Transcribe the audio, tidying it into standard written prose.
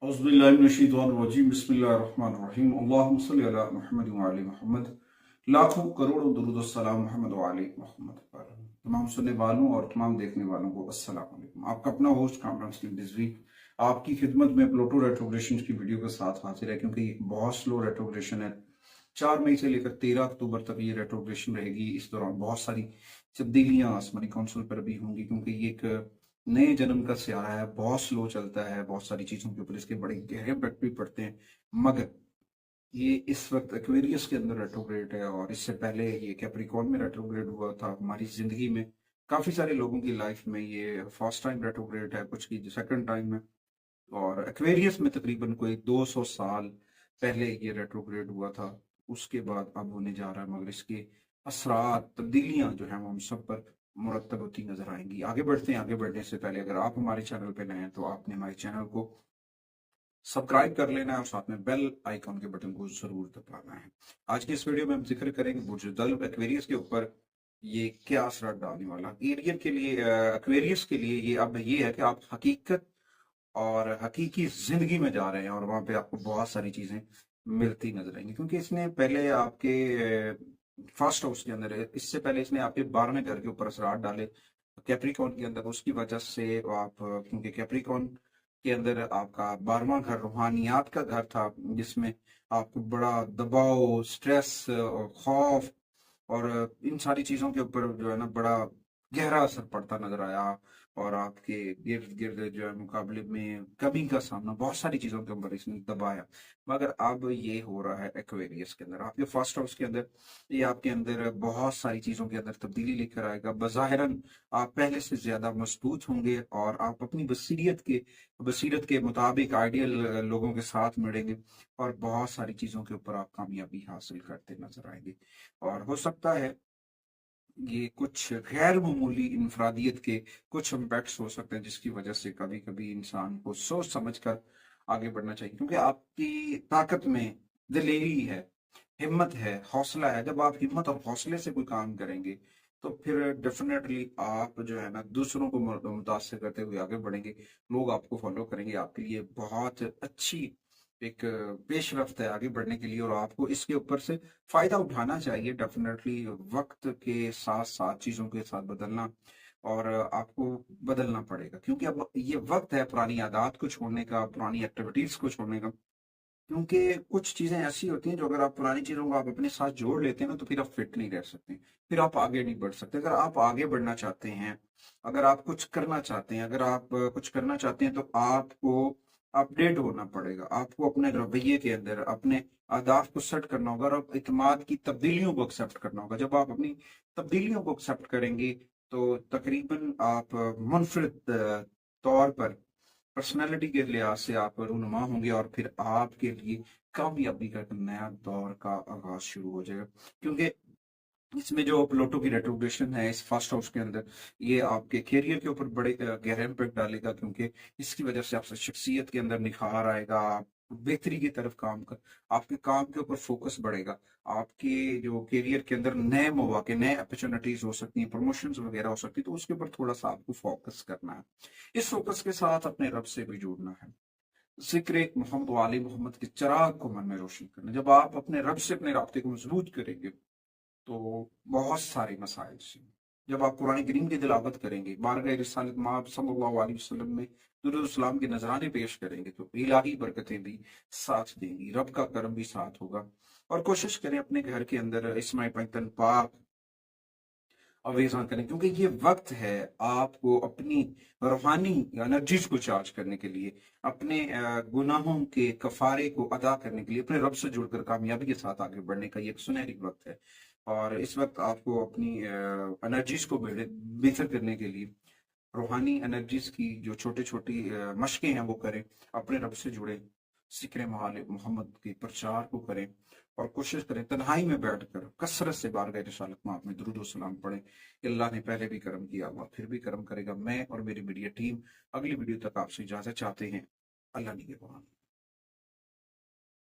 औज़ुबिल्लाहिमिनश्शैतानिर्रजीम बिस्मिल्लाहिर्रहमानिर्रहीम अल्लाहुम्मा सल्लि अला मुहम्मद व आले मुहम्मद। लाखों करोड़ों दुरूद और सलाम मोहम्मद व आले मुहम्मद पर। तमाम सुनने वालों और तमाम देखने वालों को अस्सलाम वालेकुम। आपका अपना होस्ट कामरान सलीम रिजवी आपकी खिदमत में प्लूटो रेट्रोग्रेशन की वीडियो के साथ हाजिर है, क्योंकि बहुत स्लो रेट्रोग्रेशन है। 4 मई से लेकर 13 अक्टूबर तक ये रेट्रोग्रेशन रहेगी। इस दौरान बहुत सारी तब्दीलियां आसमानी काउंसिल पर भी होंगी, क्योंकि ये एक नए जन्म का सियारा है। बहुत स्लो चलता है, बहुत सारी चीजों के ऊपर इसके बड़े गहरे इम्पैक्ट भी पड़ते हैं। मगर ये इस वक्त एक्वेरियस के अंदर रेट्रोग्रेड है, और इससे पहले ये कैप्रिकॉर्न में रेट्रोग्रेड हुआ था। हमारी जिंदगी में काफी सारे लोगों की लाइफ में ये फर्स्ट टाइम रेट्रोग्रेड है, कुछ की सेकंड टाइम है। और एक्वेरियस में तकरीबन कोई 200 साल पहले ये रेट्रोग्रेड हुआ था। उसके बाद अब होने जा रहा है, मगर इसके असरात तब्दीलियां जो है वो हम सब पर मुरतब होती नजर आएंगी। आगे बढ़ते हैं। आगे बढ़ने से पहले अगर आप हमारे चैनल पे नए हैं तो आपने हमारे चैनल को सब्सक्राइब कर लेना है और साथ में बेल आइकॉन के बटन को जरूर दबाना है। आज की इस वीडियो में हम जिक्र करेंगे बुर्ज दल्ब एक्वेरियस के ऊपर ये क्या असर डालने वाला। एरियन के लिए, एक्वेरियस के लिए ये अब ये है कि आप हकीकत और हकीकी जिंदगी में जा रहे हैं, और वहां पे आपको बहुत सारी चीजें मिलती नजर आएंगी। क्योंकि इसने पहले आपके फर्स्ट हाउस के अंदर, इससे पहले इसने आपके 12वें घर के ऊपर असरात डाले कैप्रिकॉर्न के अंदर। उसकी वजह से आप, क्योंकि कैप्रिकॉर्न के अंदर आपका 12वां घर रूहानियात का घर था, जिसमें आपको बड़ा दबाव, स्ट्रेस और खौफ और इन सारी चीजों के ऊपर जो है ना बड़ा गहरा असर पड़ता नजर आया। और आपके गिर्द गिर्द जो है मुकाबले में कमी का सामना, बहुत सारी चीजों के ऊपर इसने दबाया। मगर अब ये हो रहा है एक्वेरियस के अंदर, आपके फर्स्ट हाउस के अंदर। ये आपके अंदर बहुत सारी चीजों के अंदर तब्दीली लेकर आएगा। बज़ाहिरन आप पहले से ज्यादा मजबूत होंगे, और आप अपनी बसीरत के मुताबिक आइडियल लोगों के साथ मिलेंगे, और बहुत सारी चीजों के ऊपर आप कामयाबी हासिल करते नजर आएंगे। और हो सकता है ये कुछ गैर मामूली इंफरादियत के कुछ इम्पैक्ट्स हो सकते हैं, जिसकी वजह से कभी कभी इंसान को सोच समझ कर आगे बढ़ना चाहिए। क्योंकि आपकी ताकत में दिलेरी है, हिम्मत है, हौसला है। जब आप हिम्मत और हौसले से कोई काम करेंगे तो फिर डेफिनेटली आप जो है ना दूसरों को मुतासर करते हुए आगे बढ़ेंगे। लोग आपको फॉलो करेंगे, आपके लिए बहुत अच्छी एक पेशरफ्त है आगे बढ़ने के लिए, और आपको इसके ऊपर से फायदा उठाना चाहिए। डेफिनेटली वक्त के साथ साथ चीजों के साथ बदलना, और आपको बदलना पड़ेगा। क्योंकि अब ये वक्त है पुरानी आदत को छोड़ने का, पुरानी एक्टिविटीज को छोड़ने का। क्योंकि कुछ चीजें ऐसी होती हैं जो अगर आप पुरानी चीजों को आप अपने साथ जोड़ लेते हैं ना, तो फिर आप फिट नहीं रह सकते, फिर आप आगे नहीं बढ़ सकते। अगर आप आगे बढ़ना चाहते हैं, अगर आप कुछ करना चाहते हैं, अगर आप कुछ करना चाहते हैं, तो आपको अपडेट होना पड़ेगा। आपको अपने रवैये के अंदर अपने अहदाफ को सेट करना होगा, और इत्मीनान की तब्दीलियों को एक्सेप्ट करना होगा। जब आप अपनी तब्दीलियों को एक्सेप्ट करेंगे तो तकरीबन आप मुनफरिद तौर पर पर्सनैलिटी के लिहाज से आप रूनुमा होंगे, और फिर आपके लिए कामयाबी का एक नया दौर का आगाज शुरू हो जाएगा। क्योंकि इसमें जो प्लूटो की रेट्रोग्रेशन है इस फर्स्ट हाउस के अंदर, ये आपके कैरियर के ऊपर बड़े गहरे इम्पैक्ट डालेगा। क्योंकि इसकी वजह से आपसे शख्सियत के अंदर निखार आएगा, आप बेहतरी की तरफ काम कर, आपके काम के ऊपर फोकस बढ़ेगा। आपके जो कैरियर के अंदर नए मौके, नए अपॉर्चुनिटीज हो सकती हैं, प्रमोशंस वगैरह हो सकती है, तो उसके ऊपर थोड़ा सा आपको फोकस करना है। इस फोकस के साथ अपने रब से भी जुड़ना है। जिक्र मोहम्मद वाली मोहम्मद के चिराग को मन में रोशन करना। जब आप अपने रब से अपने रास्ते को मजबूत करेंगे तो बहुत सारे मसाइल से, जब आप कुरान करीम की तिलावत करेंगे, बारगाह रिसालत माब सल्लल्लाहु अलैहि वसल्लम में दुरूद सलाम के नजराने पेश करेंगे, तो इलाही बरकतें भी साथ देंगी, रब का करम भी साथ होगा। और कोशिश करें अपने घर के अंदर इस्माई पैतन पाक अवेज़ा करें, क्योंकि ये वक्त है आपको अपनी रूहानी एनर्जीज को चार्ज करने के लिए, अपने गुनाहों के कफारे को अदा करने के लिए, अपने रब से जुड़कर कामयाबी के साथ आगे बढ़ने का ये एक सुनहरी वक्त है। और इस वक्त आपको अपनी एनर्जीज को बेहतर करने के लिए रूहानी एनर्जीज की जो छोटी छोटी मशकें हैं वो करें, अपने रब से जुड़े, जिक्र मोहम्मद के प्रचार को करें, और कोशिश करें तन्हाई में बैठकर कसरत से बारगाह रिसालत में आप में दुरूद और सलाम पढ़ें। अल्लाह ने पहले भी करम किया, अल्लाह फिर भी करम करेगा। मैं और मेरी मीडिया टीम अगली वीडियो तक आपसे इजाजत चाहते हैं। अल्लाह निगहबान।